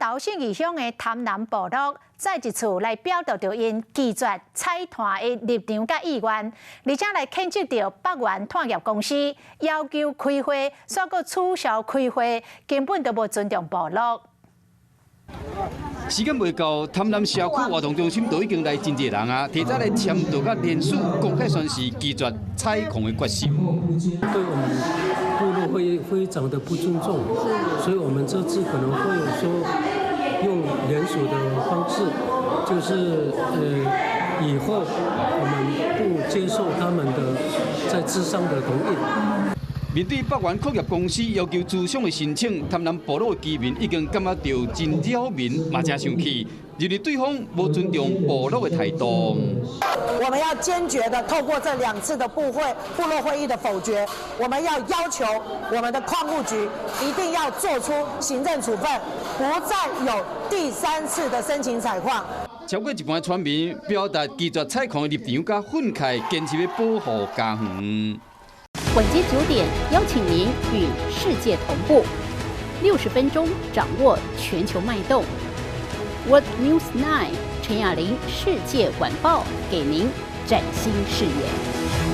桃园义乡的潭南部落再一次来表达着因拒绝采炭的立场甲意愿，而且来谴责着北原炭业公司要求开会，煞搁取消开会，根本就无尊重部落。 时间未到，潭南社区活动中心都已经来真侪人啊，提早来签到甲联署，公开宣示拒绝采矿的决心。对我们部落会非常的不尊重，所以我们这次可能会说用联署的方式，就是以后我们不接受他们的在治商的同意。 面对北原矿业公司要求自商的申请，潭南部落的居民已经感觉到真扰民，嘛真生气，认为对方无尊重部落的态度。我们要坚决的透过这2次的部落会议的否决，我们要要求我们的矿务局一定要做出行政处分，不再有第3次的申请采矿。 超过一半村民表达拒绝采矿的立场，甲愤慨，坚持要保护家园。 晚间9点，邀请您与世界同步，60分钟掌握全球脉动。World News 9，陈雅玲世界晚报给您崭新视野。